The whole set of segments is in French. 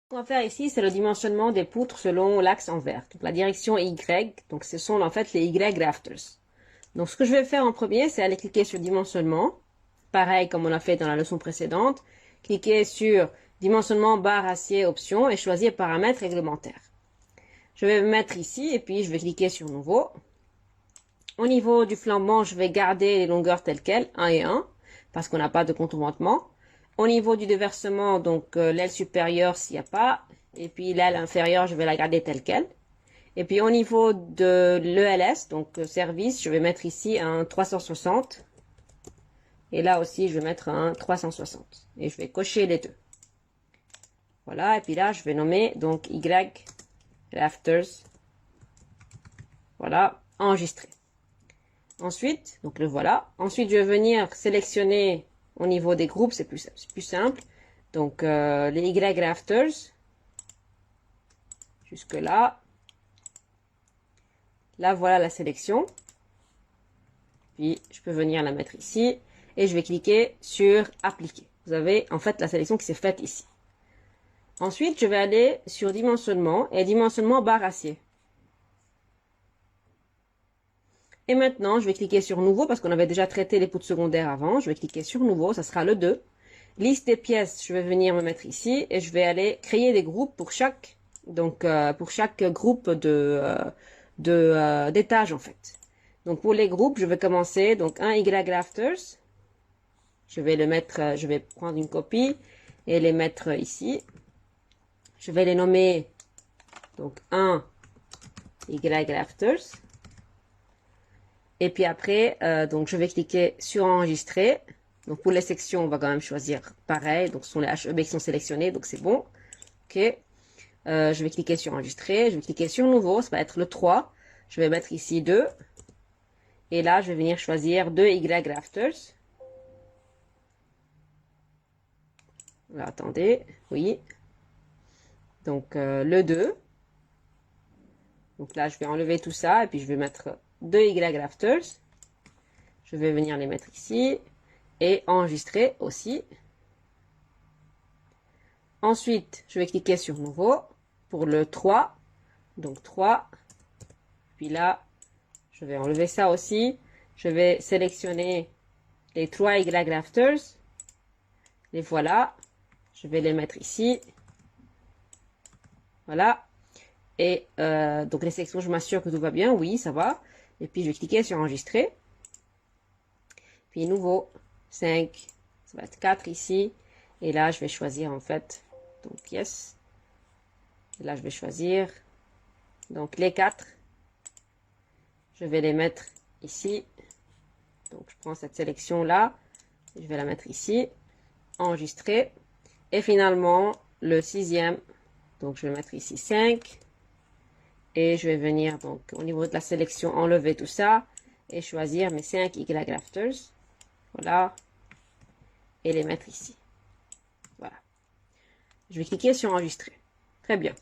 Ce qu'on va faire ici, c'est le dimensionnement des poutres selon l'axe en vert. Donc la direction est Y, donc ce sont en fait les Y rafters. Donc ce que je vais faire en premier, c'est aller cliquer sur dimensionnement, pareil comme on a fait dans la leçon précédente, cliquer sur dimensionnement barre acier option et choisir paramètres réglementaires. Je vais me mettre ici et puis je vais cliquer sur nouveau. Au niveau du flambant, je vais garder les longueurs telles quelles, 1 et 1, parce qu'on n'a pas de contournement. Au niveau du déversement, donc l'aile supérieure s'il n'y a pas, et puis l'aile inférieure, je vais la garder telle quelle. Et puis au niveau de l'ELS, donc service, je vais mettre ici un 360. Et là aussi, je vais mettre un 360. Et je vais cocher les deux. Voilà, et puis là, je vais nommer donc Y rafters. Voilà, enregistré. Ensuite, donc le voilà. Ensuite, je vais venir sélectionner au niveau des groupes, c'est plus simple. Donc, les Y rafters, jusque là. Là, voilà la sélection. Puis, je peux venir la mettre ici. Et je vais cliquer sur appliquer. Vous avez en fait la sélection qui s'est faite ici. Ensuite, je vais aller sur dimensionnement et dimensionnement barre acier. Et maintenant, je vais cliquer sur nouveau parce qu'on avait déjà traité les poutres secondaires avant. Je vais cliquer sur nouveau, ça sera le 2. Liste des pièces, je vais venir me mettre ici et je vais aller créer des groupes pour chaque, groupe d'étages en fait. Donc pour les groupes, je vais commencer donc un Y rafters. Je vais le mettre, je vais prendre une copie et les mettre ici. Je vais les nommer donc un Y rafters. Et puis après, donc je vais cliquer sur enregistrer. Donc pour les sections, on va quand même choisir pareil. Donc ce sont les HEB qui sont sélectionnés, donc c'est bon. Ok. Je vais cliquer sur enregistrer. Je vais cliquer sur nouveau, ça va être le 3. Je vais mettre ici 2. Et là, je vais venir choisir 2 Y rafters. Là, attendez, oui. Donc le 2. Donc là, je vais enlever tout ça et puis je vais mettre 2 Y rafters. Je vais venir les mettre ici et enregistrer aussi. Ensuite, je vais cliquer sur nouveau pour le 3. Donc 3. Puis là, je vais enlever ça aussi. Je vais sélectionner les 3 Y rafters. Les voilà. Je vais les mettre ici. Voilà. Et donc les sections, je m'assure que tout va bien. Oui, ça va. Et puis je vais cliquer sur enregistrer. Puis nouveau, 5. Ça va être 4 ici. Et là, je vais choisir en fait. Donc yes. Et là, je vais choisir. Donc les 4. Je vais les mettre ici. Donc je prends cette sélection là. Je vais la mettre ici. Enregistrer. Et finalement, le 6e. Donc je vais mettre ici 5. Et je vais venir donc au niveau de la sélection enlever tout ça. Et choisir mes 5 Y rafters. Voilà. Et les mettre ici. Voilà. Je vais cliquer sur enregistrer. Très bien.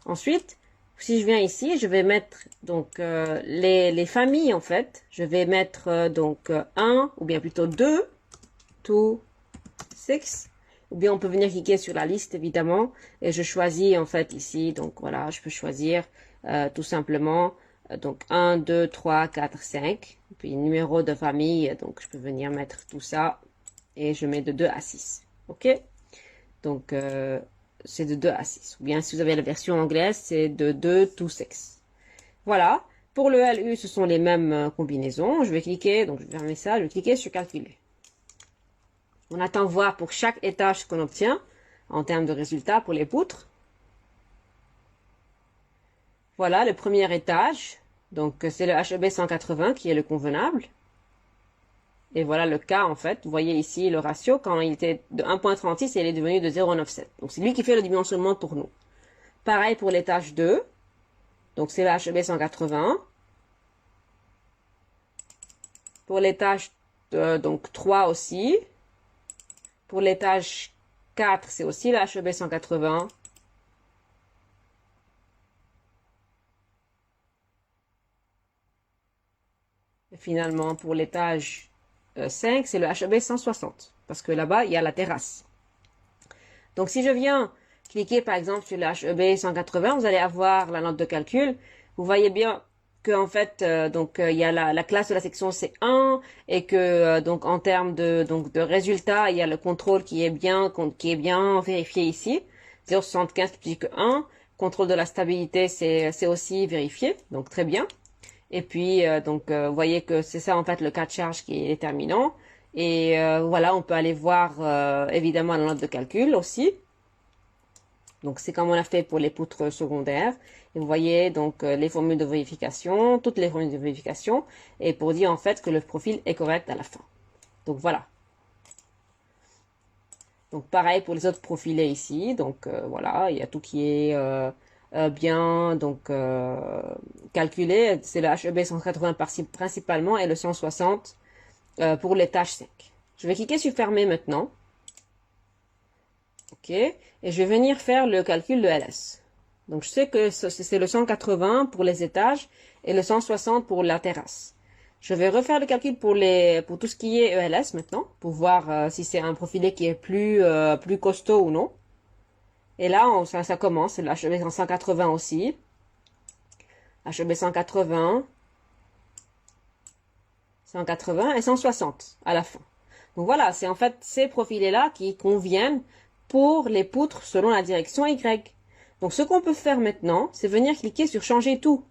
Ensuite, si je viens ici, je vais mettre donc les familles en fait. Je vais mettre donc 1 ou bien plutôt 2, 2, 6. Ou bien on peut venir cliquer sur la liste évidemment. Et je choisis en fait ici. Donc voilà, je peux choisir tout simplement donc 1, 2, 3, 4, 5. Puis numéro de famille. Donc je peux venir mettre tout ça. Et je mets de 2 à 6. Ok? Donc c'est de 2 à 6. Ou bien si vous avez la version anglaise, c'est de 2 to 6. Voilà. Pour le LU, ce sont les mêmes combinaisons. Je vais cliquer, donc je vais fermer ça, je vais cliquer sur calculer. On attend voir pour chaque étage ce qu'on obtient en termes de résultats pour les poutres. Voilà le premier étage. Donc c'est le HEB 180 qui est le convenable. Et voilà le cas en fait. Vous voyez ici le ratio. Quand il était de 1.36, il est devenu de 0.97. Donc c'est lui qui fait le dimensionnement pour nous. Pareil pour l'étage 2. Donc c'est le HEB 180. Pour l'étage donc 3 aussi. Pour l'étage 4, c'est aussi le HEB 180. Et finalement, pour l'étage 5, c'est le HEB 160. Parce que là-bas, il y a la terrasse. Donc si je viens cliquez par exemple sur le HEB 180, vous allez avoir la note de calcul. Vous voyez bien que en fait, il y a la classe de la section c'est 1 et que donc en termes de résultats, il y a le contrôle qui est bien vérifié ici. 0,75 plus petit que 1. Contrôle de la stabilité, c'est aussi vérifié, donc très bien. Et puis, vous voyez que c'est ça en fait le cas de charge qui est déterminant. Et voilà, on peut aller voir évidemment la note de calcul aussi. Donc, c'est comme on a fait pour les poutres secondaires. Et vous voyez donc les formules de vérification, toutes les formules de vérification, et pour dire en fait que le profil est correct à la fin. Donc, voilà. Donc, pareil pour les autres profilés ici. Donc, voilà, il y a tout qui est bien calculé. C'est le HEB 180 principalement et le 160 pour les tâches 5. Je vais cliquer sur fermer maintenant. OK. Et je vais venir faire le calcul de LS. Donc, je sais que c'est le 180 pour les étages et le 160 pour la terrasse. Je vais refaire le calcul pour tout ce qui est ELS maintenant, pour voir si c'est un profilé qui est plus costaud ou non. Et là, ça commence, c'est le HEB 180 aussi. HEB 180, 180 et 160 à la fin. Donc voilà, c'est en fait ces profilés-là qui conviennent pour les poutres selon la direction Y. Donc ce qu'on peut faire maintenant, c'est venir cliquer sur changer tout.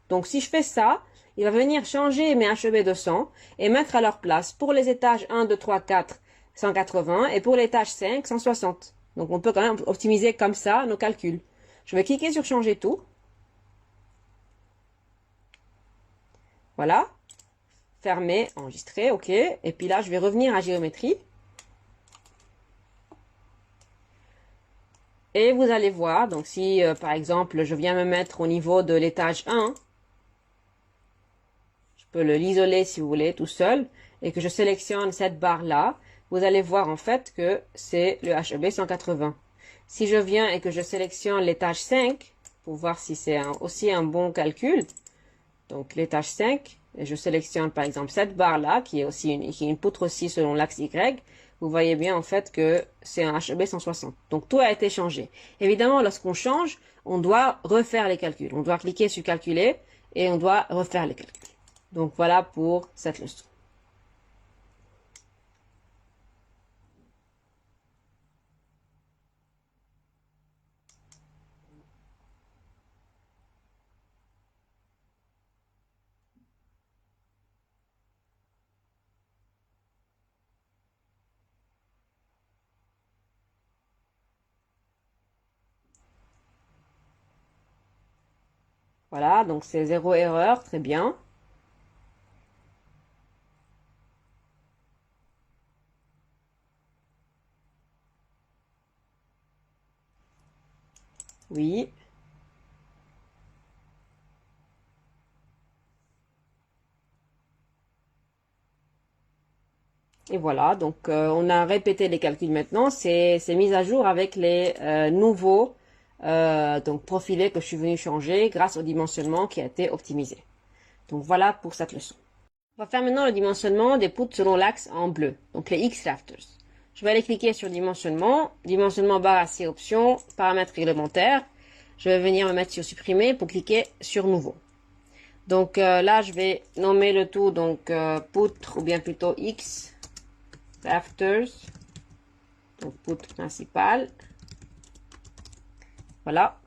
Donc si je fais ça, il va venir changer mes HEB 200 et mettre à leur place pour les étages 1, 2, 3, 4, 180 et pour l'étage 5, 160. Donc on peut quand même optimiser comme ça nos calculs. Je vais cliquer sur changer tout. Voilà. Fermer, enregistrer, OK. Et puis là, je vais revenir à géométrie. Et vous allez voir, donc si par exemple, je viens me mettre au niveau de l'étage 1, je peux l'isoler si vous voulez, tout seul, et que je sélectionne cette barre-là, vous allez voir en fait que c'est le HEB 180. Si je viens et que je sélectionne l'étage 5, pour voir si c'est aussi un bon calcul, donc l'étage 5, et je sélectionne par exemple cette barre-là, qui est une poutre aussi selon l'axe Y, vous voyez bien en fait que c'est un HEB 160. Donc tout a été changé. Évidemment, lorsqu'on change, on doit refaire les calculs. On doit cliquer sur calculer et on doit refaire les calculs. Donc voilà pour cette leçon. Voilà, donc c'est 0 erreur, très bien. Oui. Et voilà, donc on a répété les calculs maintenant. C'est mis à jour avec les nouveaux profilés que je suis venu changer grâce au dimensionnement qui a été optimisé. Donc voilà pour cette leçon. On va faire maintenant le dimensionnement des poutres selon l'axe en bleu, donc les X-rafters. Je vais aller cliquer sur dimensionnement barre à 6 options, paramètres réglementaires. Je vais venir me mettre sur supprimer pour cliquer sur nouveau. Donc là, je vais nommer le tout poutre ou bien plutôt X rafters, donc poutre principale. Voilà.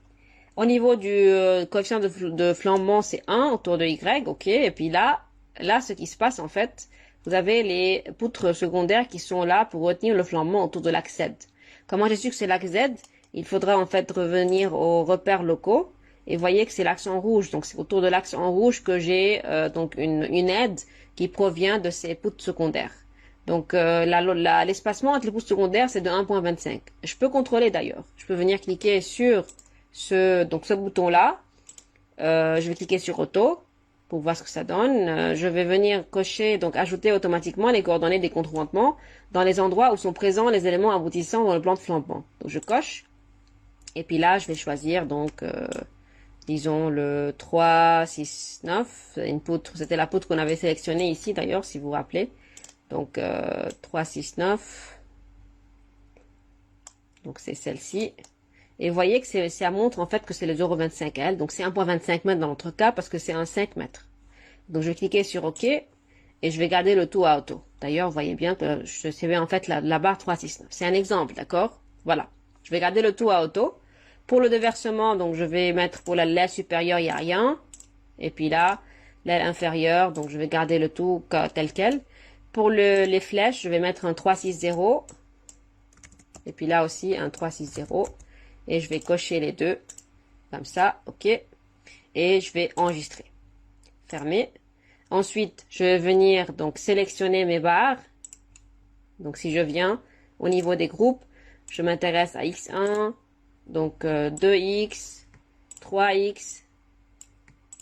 Au niveau du coefficient de flambement, c'est 1 autour de Y, ok. Et puis là, ce qui se passe en fait, vous avez les poutres secondaires qui sont là pour retenir le flambement autour de l'axe Z. Comment j'ai su que c'est l'axe Z? Il faudra en fait revenir aux repères locaux. Et voyez que c'est l'axe en rouge. Donc c'est autour de l'axe en rouge que j'ai une aide qui provient de ces poutres secondaires. Donc l'espacement entre les poutres secondaires, c'est de 1,25. Je peux contrôler d'ailleurs. Je peux venir cliquer sur ce bouton-là. Je vais cliquer sur Auto pour voir ce que ça donne. Je vais venir cocher, donc ajouter automatiquement les coordonnées des contournements dans les endroits où sont présents les éléments aboutissant dans le plan de flambement. Donc je coche. Et puis là, je vais choisir disons le 3, 6, 9. Une poutre, c'était la poutre qu'on avait sélectionnée ici d'ailleurs, si vous vous rappelez. Donc 3, 6, 9. Donc c'est celle-ci. Et vous voyez que ça montre en fait que c'est le 0,25L. Donc c'est 1,25 mètres dans notre cas parce que c'est un 5 mètres. Donc je vais cliquer sur OK et je vais garder le tout à auto. D'ailleurs, vous voyez bien que je sais en fait la barre 369. C'est un exemple, d'accord? Voilà. Je vais garder le tout à auto. Pour le déversement, donc je vais mettre pour l'aile supérieure, il n'y a rien. Et puis là, l'aile inférieure, donc je vais garder le tout tel quel. Pour les flèches, je vais mettre un 360. Et puis là aussi, un 360. Et je vais cocher les deux. Comme ça, OK. Et je vais enregistrer. Fermer. Ensuite, je vais venir donc sélectionner mes barres. Donc si je viens au niveau des groupes, je m'intéresse à X1, donc 2X, 3X,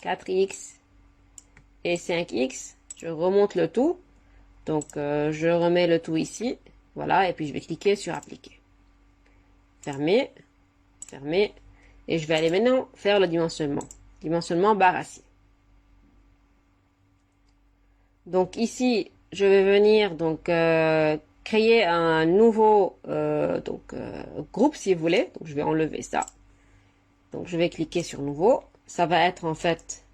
4X et 5X. Je remonte le tout. Donc je remets le tout ici. Voilà, et puis je vais cliquer sur appliquer. Fermer, fermer. Et je vais aller maintenant faire le dimensionnement. Dimensionnement barre acier. Donc ici, je vais venir donc créer un nouveau groupe si vous voulez. Donc je vais enlever ça. Donc je vais cliquer sur nouveau. Ça va être en fait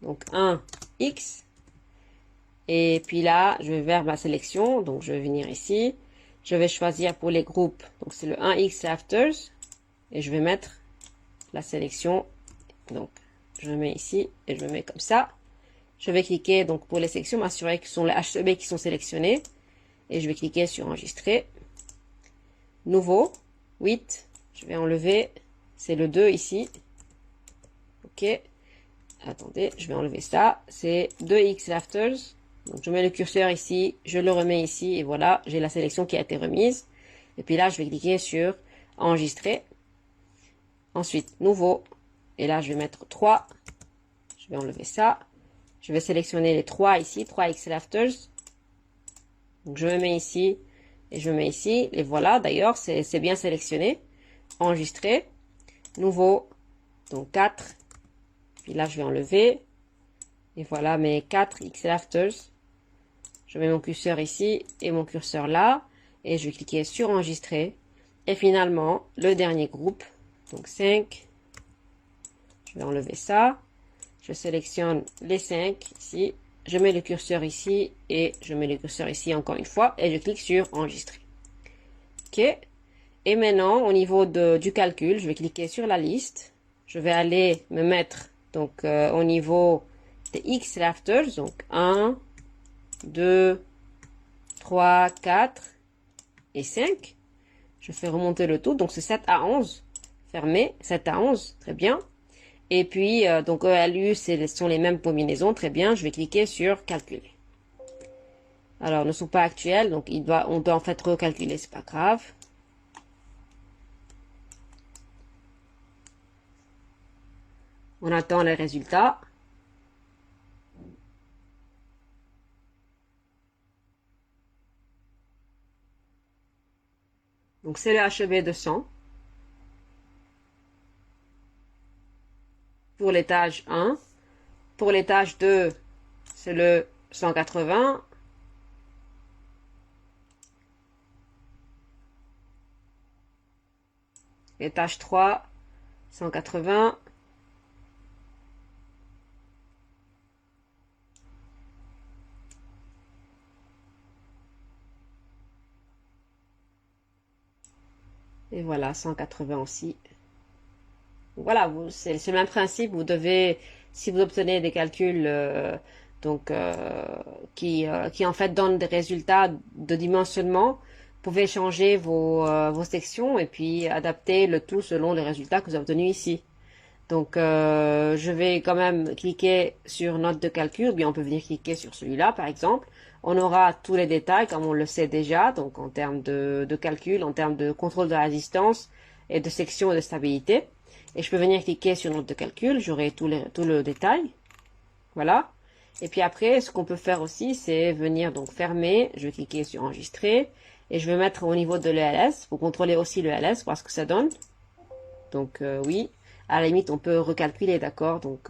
donc un X. Et puis là, je vais vers ma sélection. Donc je vais venir ici. Je vais choisir pour les groupes. Donc c'est le 1X Rafters. Et je vais mettre la sélection. Donc je mets ici et je me mets comme ça. Je vais cliquer donc pour les sections, m'assurer que ce sont les HCB qui sont sélectionnés. Et je vais cliquer sur enregistrer. Nouveau, 8. Je vais enlever, c'est le 2 ici. OK. Attendez, je vais enlever ça. C'est 2X Rafters. Donc je mets le curseur ici, je le remets ici et voilà, j'ai la sélection qui a été remise. Et puis là, je vais cliquer sur enregistrer. Ensuite, nouveau. Et là, je vais mettre 3. Je vais enlever ça. Je vais sélectionner les 3 ici, 3X Rafters. Donc je me mets ici et je me mets ici. Et voilà, d'ailleurs, c'est bien sélectionné. Enregistrer. Nouveau. Donc 4. Puis là, je vais enlever. Et voilà mes 4X Rafters. Je mets mon curseur ici et mon curseur là. Et je vais cliquer sur enregistrer. Et finalement, le dernier groupe. Donc 5. Je vais enlever ça. Je sélectionne les 5 ici, je mets le curseur ici et je mets le curseur ici encore une fois et je clique sur enregistrer. OK. Et maintenant, au niveau du calcul, je vais cliquer sur la liste. Je vais aller me mettre donc au niveau des X Rafters, donc 1, 2, 3, 4 et 5. Je fais remonter le tout, donc c'est 7 à 11. Fermé, 7 à 11, très bien. Et puis, donc ELU, ce sont les mêmes combinaisons. Très bien, je vais cliquer sur calculer. Alors, ne sont pas actuels, donc on doit en fait recalculer, c'est pas grave. On attend les résultats. Donc, c'est le HEB de 100. Pour l'étage 1. Pour l'étage 2, c'est le 180. Étage 3, 180. Et voilà, 180 aussi. Voilà, c'est le même principe. Vous devez, si vous obtenez des calculs qui en fait donnent des résultats de dimensionnement, vous pouvez changer vos sections et puis adapter le tout selon les résultats que vous avez obtenus ici. Donc, je vais quand même cliquer sur note de calcul, ou bien on peut venir cliquer sur celui-là, par exemple. On aura tous les détails, comme on le sait déjà, donc en termes de calcul, en termes de contrôle de résistance et de section et de stabilité. Et je peux venir cliquer sur note de calcul, j'aurai tout le détail. Voilà. Et puis après, ce qu'on peut faire aussi, c'est venir donc fermer. Je vais cliquer sur enregistrer. Et je vais mettre au niveau de l'ELS, pour contrôler aussi le LS, voir ce que ça donne. Donc oui, à la limite, on peut recalculer, d'accord. Donc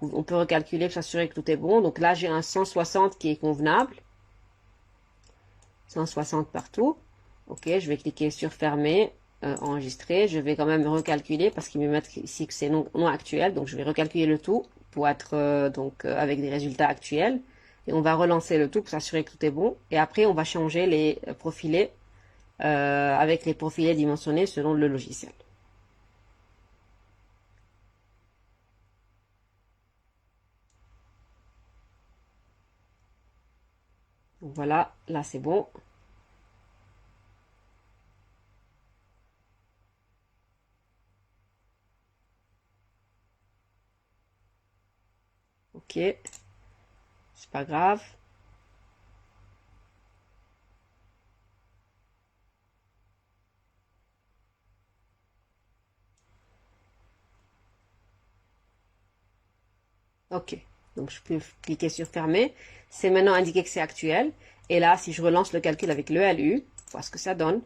on peut recalculer pour s'assurer que tout est bon. Donc là, j'ai un 160 qui est convenable. 160 partout. Ok, je vais cliquer sur fermer. enregistré. Je vais quand même recalculer parce qu'il me met ici que c'est non actuel. Donc je vais recalculer le tout pour être avec des résultats actuels. Et on va relancer le tout pour s'assurer que tout est bon. Et après, on va changer les profilés avec les profilés dimensionnés selon le logiciel. Donc voilà, là c'est bon. Ok, c'est pas grave. Ok, donc je peux cliquer sur fermer. C'est maintenant indiqué que c'est actuel. Et là, si je relance le calcul avec le LU, voir ce que ça donne.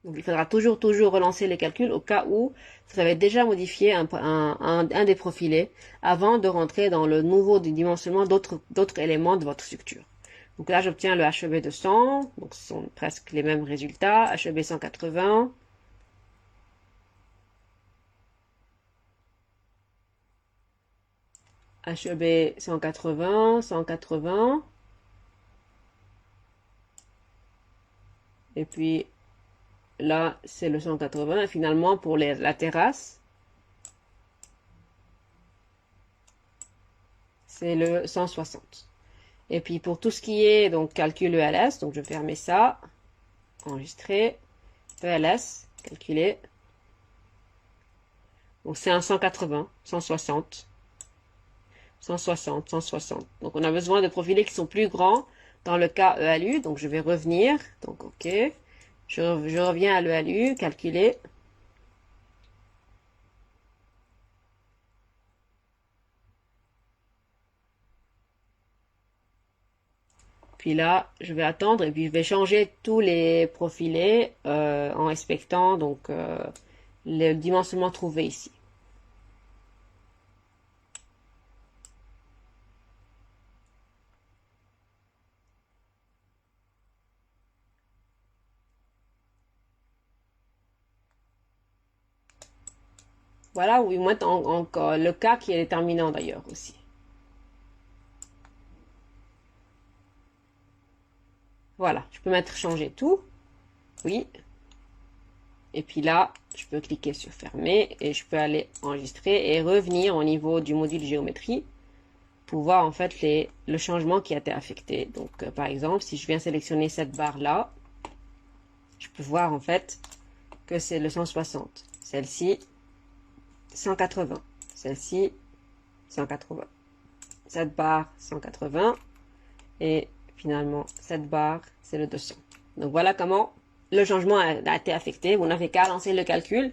Donc il faudra toujours relancer les calculs au cas où vous avez déjà modifié un des profilés avant de rentrer dans le nouveau dimensionnement d'autres éléments de votre structure. Donc là, j'obtiens le HEB 200, donc ce sont presque les mêmes résultats, HEB 180, HEB 180, 180, et puis là, c'est le 180, et finalement, pour la terrasse, c'est le 160. Et puis, pour tout ce qui est, donc, calcul ELS, donc, je vais fermer ça, enregistrer, ELS, calculer. Donc, c'est un 180, 160, 160, 160. Donc, on a besoin de profilés qui sont plus grands dans le cas ELU. Donc, je vais revenir. Donc, OK. Je reviens à l'ELU, calculer. Puis là, je vais attendre et puis je vais changer tous les profilés en respectant donc le dimensionnement trouvé ici. Voilà, ou moi encore le cas qui est déterminant d'ailleurs aussi. Voilà, je peux mettre changer tout. Oui. Et puis là, je peux cliquer sur fermer et je peux aller enregistrer et revenir au niveau du module géométrie pour voir en fait le changement qui a été affecté. Donc par exemple, si je viens sélectionner cette barre là, je peux voir en fait que c'est le 160. Celle-ci, 180. Celle-ci, 180. Cette barre, 180. Et finalement, cette barre, c'est le 200. Donc voilà comment le changement a été affecté. Vous n'avez qu'à lancer le calcul.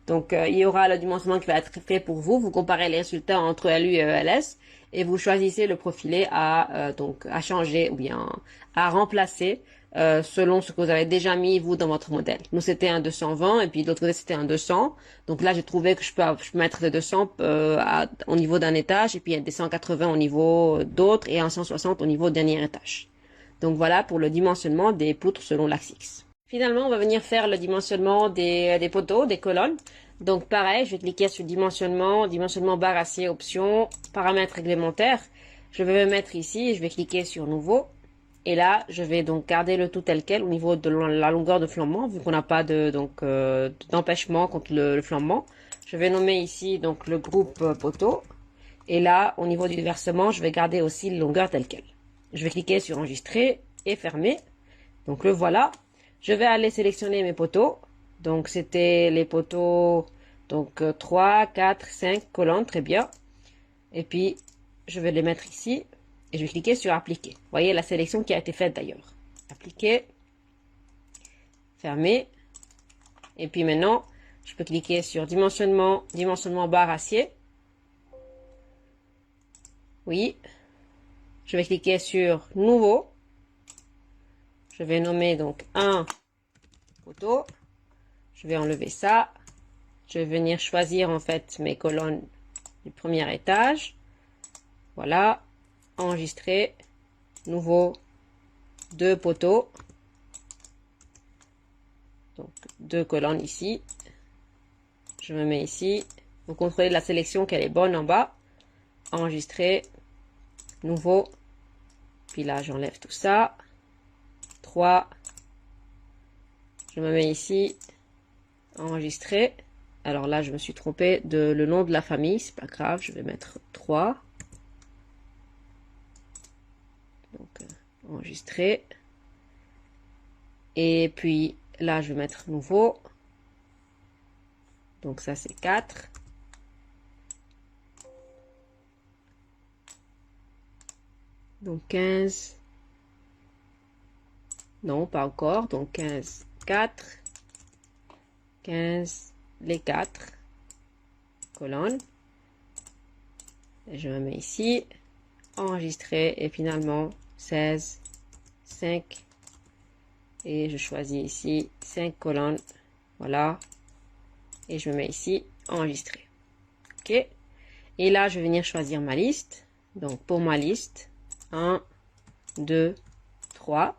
Donc il y aura le dimensionnement qui va être fait pour vous. Vous comparez les résultats entre LU et ELS et vous choisissez le profilé à changer ou bien à remplacer selon ce que vous avez déjà mis vous dans votre modèle. Nous c'était un 220 et puis de l'autre côté c'était un 200. Donc là j'ai trouvé que je peux mettre des 200 au niveau d'un étage et puis des 180 au niveau d'autres et un 160 au niveau du dernier étage. Donc voilà pour le dimensionnement des poutres selon l'axe X. Finalement, on va venir faire le dimensionnement des poteaux, des colonnes. Donc pareil, je vais cliquer sur dimensionnement, dimensionnement barre acier, option, paramètres réglementaires. Je vais me mettre ici, je vais cliquer sur nouveau. Et là, je vais donc garder le tout tel quel au niveau de la longueur de flambement, vu qu'on n'a pas d'empêchement contre le flambement. Je vais nommer ici donc le groupe poteau. Et là, au niveau du versement, je vais garder aussi la longueur telle quelle. Je vais cliquer sur enregistrer et fermer. Donc le voilà. Je vais aller sélectionner mes poteaux. Donc c'était les poteaux 3, 4, 5 colonnes, très bien. Et puis je vais les mettre ici et je vais cliquer sur appliquer. Vous voyez la sélection qui a été faite d'ailleurs. Appliquer, fermer. Et puis maintenant, je peux cliquer sur dimensionnement, dimensionnement barre acier. Oui. Je vais cliquer sur nouveau. Je vais nommer donc un poteau. Je vais enlever ça. Je vais venir choisir en fait mes colonnes du premier étage. Voilà. Enregistrer. Nouveau. 2 poteaux. Donc 2 colonnes ici. Je me mets ici. Vous contrôlez la sélection qu'elle est bonne en bas. Enregistrer. Nouveau. Puis là, j'enlève tout ça. 3. Je me mets ici. Enregistrer. Alors là, je me suis trompée de le nom de la famille. C'est pas grave, je vais mettre 3. Donc, enregistrer. Et puis là, je vais mettre nouveau. Donc ça, c'est 4. Donc 15. Non, pas encore. Donc 15, 4. 15, les 4 colonnes. Et je me mets ici. Enregistrer. Et finalement, 16, 5. Et je choisis ici 5 colonnes. Voilà. Et je me mets ici, enregistrer. OK. Et là, je vais venir choisir ma liste. Donc, pour ma liste, 1, 2, 3,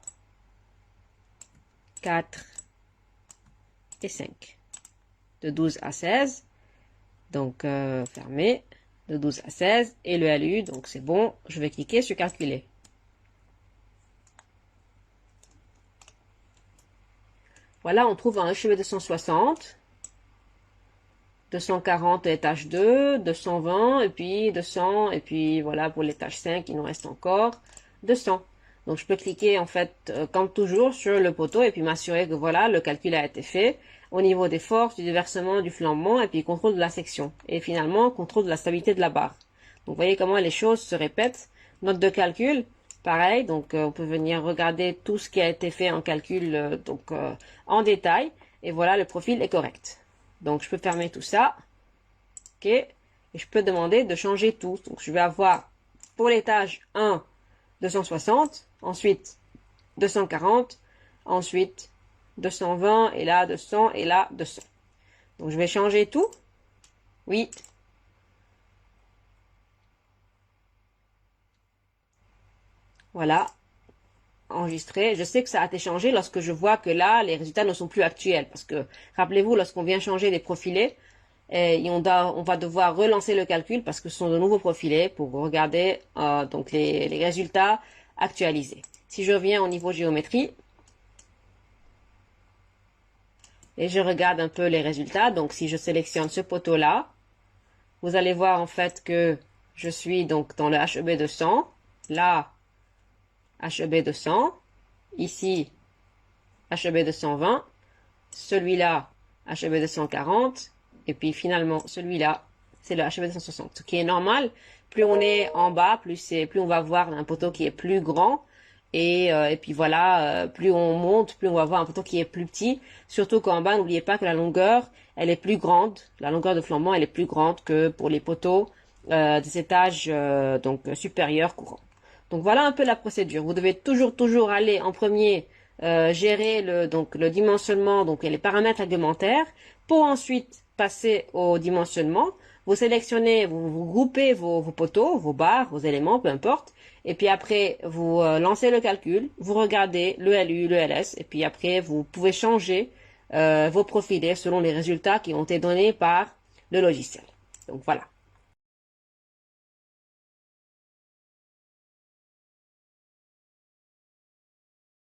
4 et 5. De 12 à 16. Donc, fermé. De 12 à 16. Et le LU, donc c'est bon. Je vais cliquer sur calculer. Voilà, on trouve un HEB 260. 240 étage 2, 220, et puis 200, et puis voilà pour l'étage 5, il nous reste encore 200. Donc je peux cliquer en fait, comme toujours, sur le poteau, et puis m'assurer que voilà, le calcul a été fait au niveau des forces, du déversement, du flambement, et puis contrôle de la section. Et finalement, contrôle de la stabilité de la barre. Donc vous voyez comment les choses se répètent. Note de calcul, pareil, donc on peut venir regarder tout ce qui a été fait en calcul en détail, et voilà, le profil est correct. Donc, je peux fermer tout ça. OK. Et je peux demander de changer tout. Donc, je vais avoir pour l'étage 1, 260. Ensuite, 240. Ensuite, 220. Et là, 200. Et là, 200. Donc, je vais changer tout. Oui. Voilà. Enregistrer. Je sais que ça a été changé lorsque je vois que là, les résultats ne sont plus actuels. Parce que, rappelez-vous, lorsqu'on vient changer des profilés, et on va devoir relancer le calcul parce que ce sont de nouveaux profilés pour regarder donc les résultats actualisés. Si je reviens au niveau géométrie, et je regarde un peu les résultats, donc si je sélectionne ce poteau-là, vous allez voir en fait que je suis donc dans le HEB 200, là, HEB 200, ici, HEB 220, celui-là, HEB 240, et puis finalement celui-là, c'est le HEB 260, ce qui est normal. Plus on est en bas, plus on va voir un poteau qui est plus grand, et puis voilà, plus on monte, plus on va voir un poteau qui est plus petit. Surtout qu'en bas, n'oubliez pas que la longueur, elle est plus grande, la longueur de flambement, elle est plus grande que pour les poteaux des étages supérieurs courants. Donc voilà un peu la procédure. Vous devez toujours aller en premier gérer le dimensionnement, donc les paramètres réglementaires, pour ensuite passer au dimensionnement. Vous sélectionnez, vous groupez vos poteaux, vos barres, vos éléments, peu importe. Et puis après, vous lancez le calcul, vous regardez le LU, le LS, et puis après, vous pouvez changer vos profilés selon les résultats qui ont été donnés par le logiciel. Donc voilà.